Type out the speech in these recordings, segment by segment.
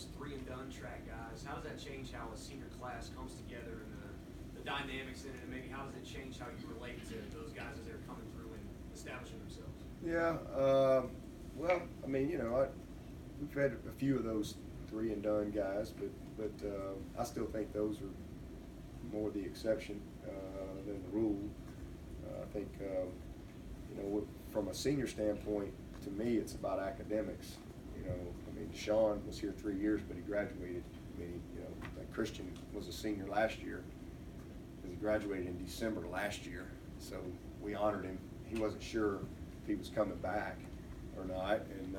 those three-and-done track guys, how does that change how a senior class comes together and the dynamics in it, and maybe how does it change how you relate to those guys as they're coming through and establishing themselves? Yeah, well, I mean, we've had a few of those three-and-done guys, but I still think those are more the exception than the rule. I think, from a senior standpoint, to me, it's about academics. I mean, Sean was here 3 years, but he graduated. I mean, like Christian was a senior last year because he graduated in December last year. So we honored him. He wasn't sure if he was coming back or not, and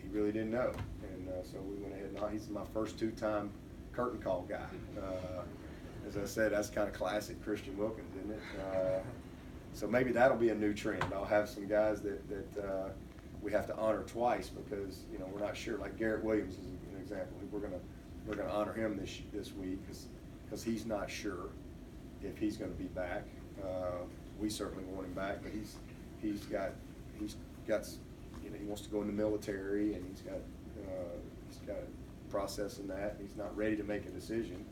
he really didn't know. And so we went ahead and he's my first two-time curtain call guy. As I said, that's kind of classic Christian Wilkins, isn't it? So maybe that'll be a new trend. I'll have some guys that we have to honor twice because we're not sure. Like Garrett Williams is an example. We're gonna honor him this week because he's not sure if he's going to be back. We certainly want him back, but he's got he wants to go in the military, and he's got a process in that. He's not ready to make a decision.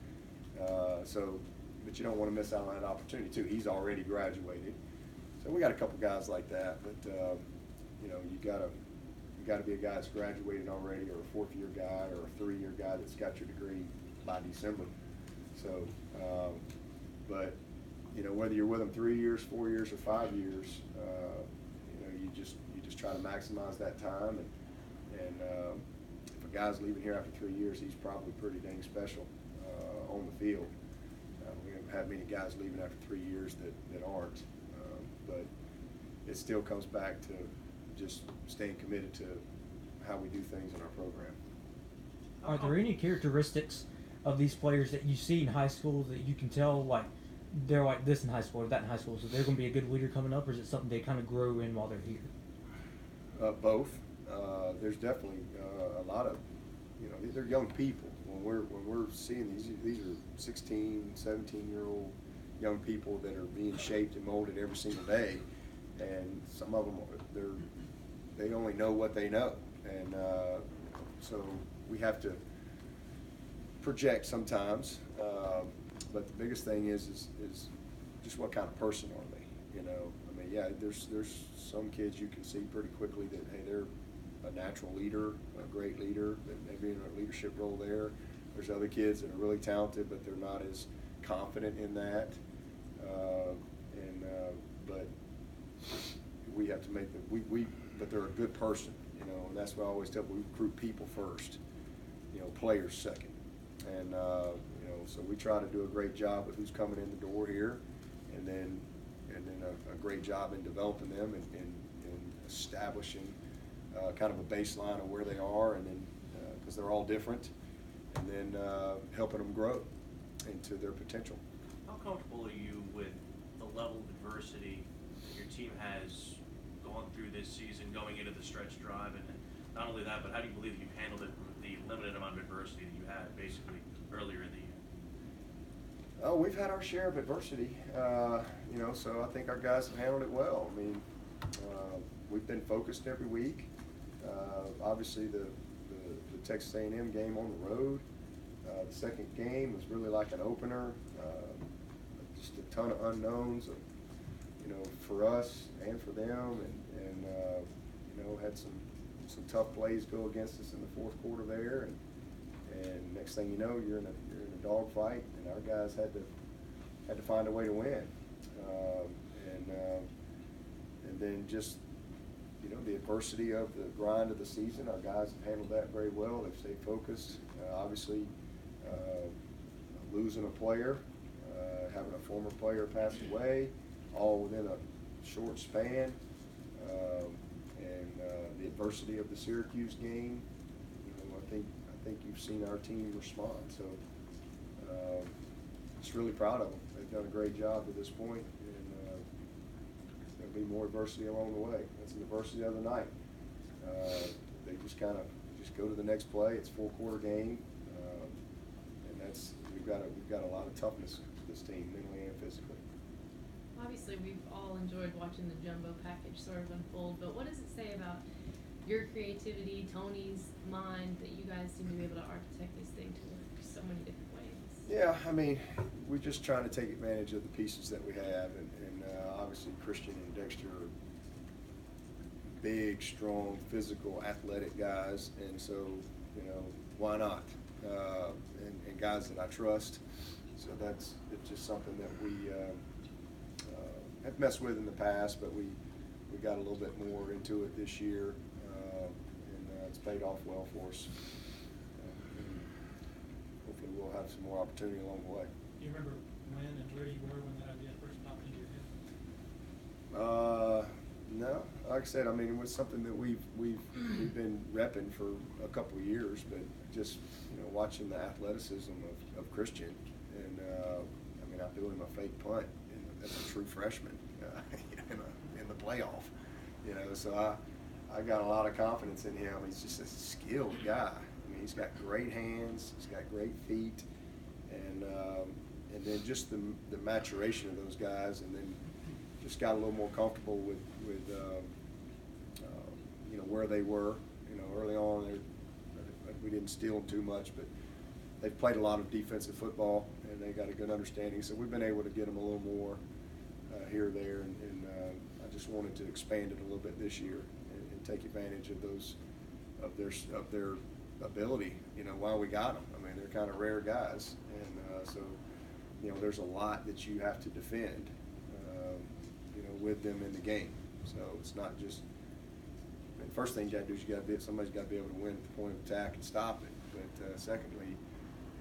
But you don't want to miss out on that opportunity too. He's already graduated, so we got a couple guys like that. But you gotta be a guy that's graduated already, or a fourth-year guy, or a three-year guy that's got your degree by December. So, but whether you're with them 3 years, 4 years, or 5 years, you just try to maximize that time. And if a guy's leaving here after 3 years, he's probably pretty dang special on the field. We haven't had many guys leaving after 3 years that aren't. But it still comes back to just staying committed to how we do things in our program. Are there any characteristics of these players that you see in high school that you can tell, like, they're like this in high school or that in high school, so they're going to be a good leader coming up, or is it something they kind of grow in while they're here? Both. There's definitely a lot of, they're young people. When we're seeing these are 16, 17-year-old young people that are being shaped and molded every single day, and some of them they only know what they know, and so we have to project sometimes. But the biggest thing is just what kind of person are they? I mean, yeah, there's some kids you can see pretty quickly that, hey, they're a natural leader, a great leader, that maybe in a leadership role there. There's other kids that are really talented, but they're not as confident in that. But we have to make but they're a good person, and that's what I always tell people. We recruit people first, players second. And, so we try to do a great job with who's coming in the door here, and then a great job in developing them and establishing kind of a baseline of where they are, and then because they're all different, and then helping them grow into their potential. How comfortable are you with the level of adversity that your team has gone through this season, going into the stretch drive, and not only that, but how do you believe you've handled it with the limited amount of adversity that you had basically earlier in the year? Oh, we've had our share of adversity, so I think our guys have handled it well. I mean, we've been focused every week. Obviously, the Texas A&M game on the road, the second game was really like an opener. Just a ton of unknowns, for us and for them, and had some tough plays go against us in the fourth quarter there, and next thing you know, you're in a dogfight, and our guys had to find a way to win, and then just the adversity of the grind of the season. Our guys have handled that very well. They've stayed focused. Obviously, losing a player, having a former player pass away, all within a short span, and the adversity of the Syracuse game. I think you've seen our team respond. So, just really proud of them. They've done a great job to this point, and there'll be more adversity along the way. That's the adversity of the night. They just go to the next play. It's a full-quarter game, and we've got a lot of toughness to this team, mentally and physically. Obviously, we've all enjoyed watching the jumbo package sort of unfold, but what does it say about your creativity, Tony's mind, that you guys seem to be able to architect this thing to work so many different ways. Yeah, I mean, we're just trying to take advantage of the pieces that we have, and obviously Christian and Dexter are big, strong, physical, athletic guys, and so, you know, why not? And guys that I trust, so it's just something that we have messed with in the past, but we got a little bit more into it this year, and it's paid off well for us. And hopefully we'll have some more opportunity along the way. Do you remember when and where you were when that idea first popped into your head? No, like I said, I mean, it was something that we've been repping for a couple of years, but just, you know, watching the athleticism of Christian, and I mean, I threw him a fake punt as a true freshman in the playoff, you know, so I got a lot of confidence in him. He's just a skilled guy. I mean, he's got great hands, he's got great feet, and then just the maturation of those guys, and then just got a little more comfortable with you know, where they were. You know, early on, we didn't steal them too much, but they've played a lot of defensive football, and they got a good understanding. So we've been able to get them a little more here or there, and I just wanted to expand it a little bit this year and take advantage of those of their ability. You know, while we got them, I mean, they're kind of rare guys, and so, you know, there's a lot that you have to defend, you know, with them in the game. So it's not just, I mean, first thing you got to do is somebody's got to be able to win at the point of attack and stop it. But secondly,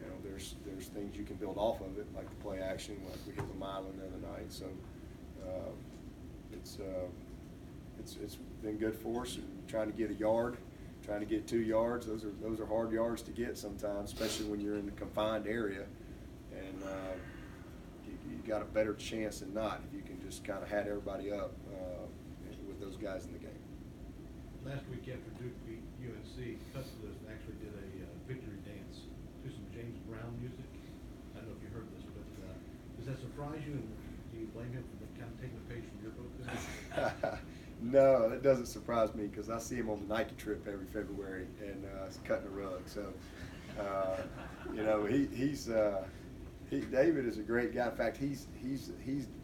you know, there's things you can build off of it, like the play action, like we hit the mile the other night. So it's been good for us. And trying to get a yard, trying to get 2 yards. Those are hard yards to get sometimes, especially when you're in a confined area, and you got a better chance than not if you can just kind of hat everybody up with those guys in the game. Last week after Duke beat UNC, Custis actually did a victory dance to some James Brown music. I don't know if you heard this, but does that surprise you, and do you blame him for kind of taking a page from your book there? No, that doesn't surprise me, because I see him on the Nike trip every February, and it's cutting a rug. So, you know, David is a great guy. In fact, he's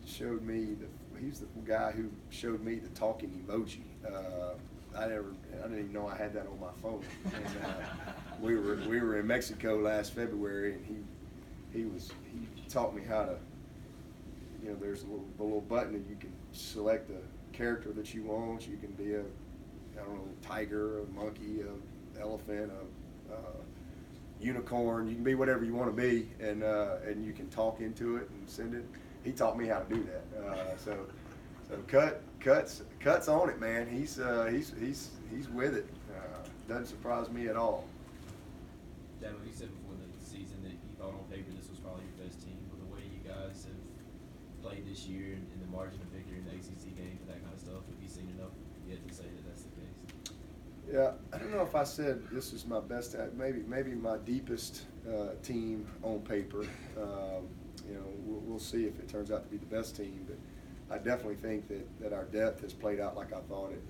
showed me he's the guy who showed me the talking emoji. I didn't even know I had that on my phone. And, we were in Mexico last February, and he taught me how to, you know, there's a little button and you can select the character that you want. You can be a tiger, a monkey, a elephant, a unicorn. You can be whatever you want to be, and you can talk into it and send it. He taught me how to do that. So Cut's on it, man. He's with it. Doesn't surprise me at all. Daniel, you said before the season that you thought on paper this was probably your best team. With the way you guys have played this year and the margin of victory in the ACC games and that kind of stuff, have you seen enough yet to say that that's the case? Yeah, I don't know if I said this is my best. Maybe my deepest team on paper. You know, we'll see if it turns out to be the best team, but I definitely think that our depth has played out like I thought it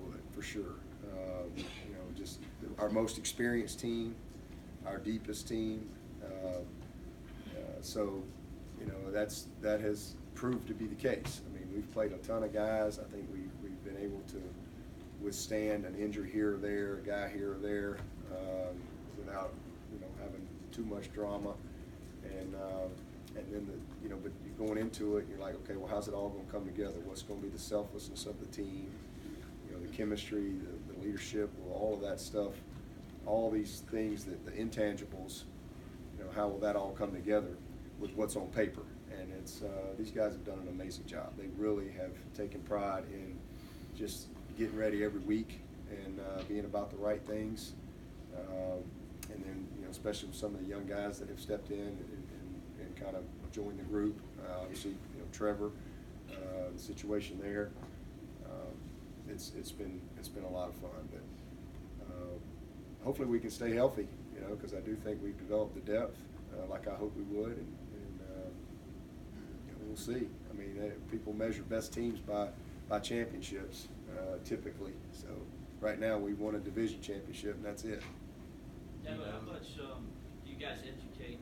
would, for sure. You know, just our most experienced team, our deepest team. So, you know, that has proved to be the case. I mean, we've played a ton of guys. I think we've been able to withstand an injury here or there, a guy here or there, without, you know, having too much drama. And then but you're going into it, and you're like, okay, well, how's it all going to come together? What's going to be the selflessness of the team? You know, the chemistry, the leadership, all of that stuff, all these things, the intangibles. You know, how will that all come together with what's on paper? And it's these guys have done an amazing job. They really have taken pride in just getting ready every week and being about the right things. And then, you know, especially with some of the young guys that have stepped in and kind of joined the group. Obviously, you know, Trevor, the situation there. It's been a lot of fun, but hopefully we can stay healthy. You know, because I do think we've developed the depth like I hope we would, and you know, we'll see. I mean, people measure best teams by championships typically, so right now we won a division championship, and that's it. Yeah, but how much do you guys educate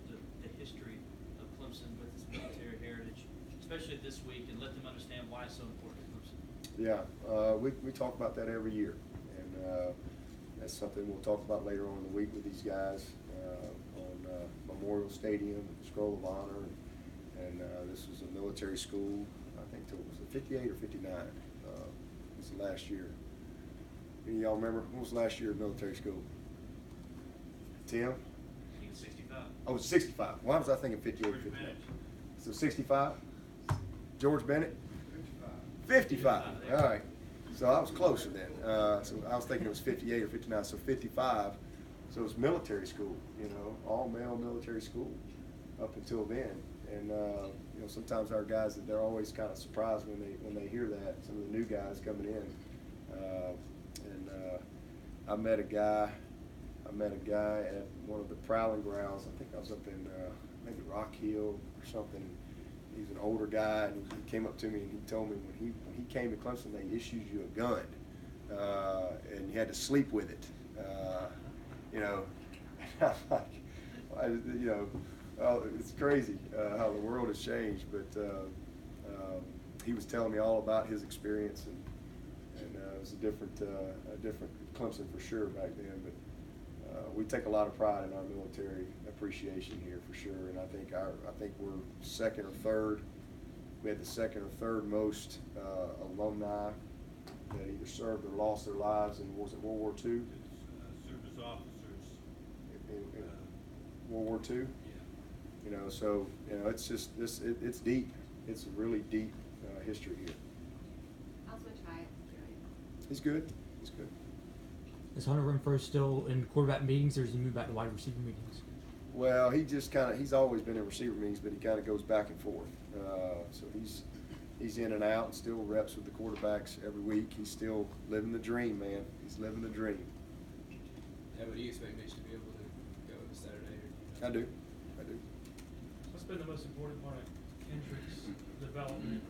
the history of Clemson with its military heritage, especially this week, and let them understand why it's so important to Clemson? Yeah, we talk about that every year, and that's something we'll talk about later on in the week with these guys on Memorial Stadium, Scroll of Honor, and this was a military school. I think it was 58 or 59. It was the last year. Any of y'all remember? When was the last year of military school? Tim? He was 65. Oh, it was 65. Why was I thinking 58 or George 59? Bennett. So 65? George Bennett? 55. All right. So I was closer then. So I was thinking it was 58 or 59. So 55. So it was military school, all male military school up until then. And sometimes our guys, they're always kind of surprised when they hear that. Some of the new guys coming in. I met a guy at one of the prowling grounds. I think I was up in maybe Rock Hill or something. He's an older guy, and he came up to me and he told me when he came to Clemson, they issued you a gun, and you had to sleep with it. I'm like, oh, it's crazy how the world has changed. But he was telling me all about his experience, and it was a different Clemson for sure back then. But we take a lot of pride in our military appreciation here for sure, and I think we're second or third. We had the second or third most alumni that either served or lost their lives in World War II. Service officers. In World War II. Yeah. So it's just it's deep. It's a really deep history here. How's Rich Hyatt doing? He's good. He's good. Is Hunter Renfro still in quarterback meetings, or has he moved back to wide receiver meetings? Well, he's always been in receiver meetings, but he kind of goes back and forth. So he's in and out and still reps with the quarterbacks every week. He's still living the dream, man. He's living the dream. Yeah, but do you expect Mitch to be able to go this Saturday? I do. What's been the most important part of Kendrick's development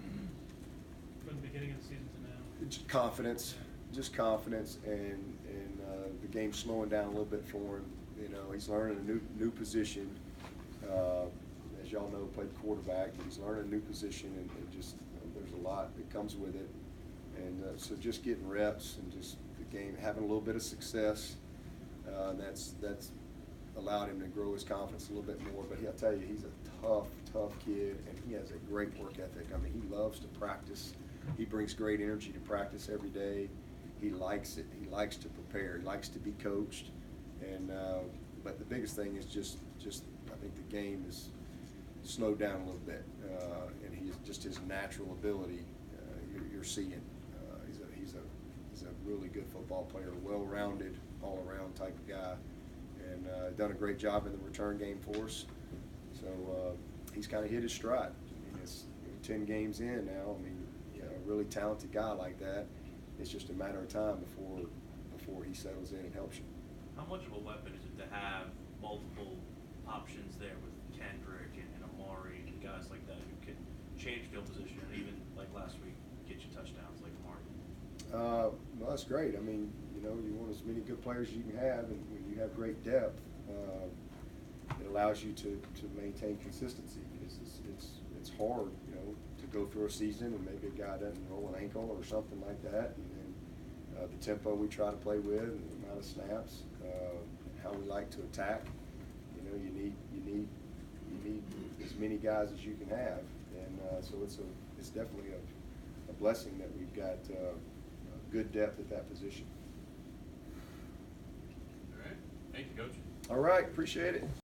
from the beginning of the season to now? Just confidence, and the game's slowing down a little bit for him. He's learning a new position. As y'all know, played quarterback. He's learning a new position, and just there's a lot that comes with it. And so just getting reps and just the game, having a little bit of success, that's allowed him to grow his confidence a little bit more. But I'll tell you, he's a tough kid, and he has a great work ethic. I mean, he loves to practice. He brings great energy to practice every day. He likes it. He likes to prepare. He likes to be coached. And but the biggest thing is just I think the game is slowed down a little bit, and just his natural ability. You're seeing he's a really good football player, well-rounded, all-around type of guy, and done a great job in the return game for us. So he's kind of hit his stride. I mean, it's 10 games in now. I mean, a really talented guy like that. It's just a matter of time before he settles in and helps you. How much of a weapon is it to have multiple options there with Kendrick and Amari and guys like that who can change field position and even, like last week, get you touchdowns like Amari? Well, that's great. I mean, you want as many good players as you can have, and when you have great depth, it allows you to maintain consistency. It's hard, to go through a season and maybe a guy doesn't roll an ankle or something like that, and then the tempo we try to play with, and the amount of snaps, how we like to attack. You need as many guys as you can have, and so it's definitely a blessing that we've got good depth at that position. All right. Thank you, Coach. All right, appreciate it.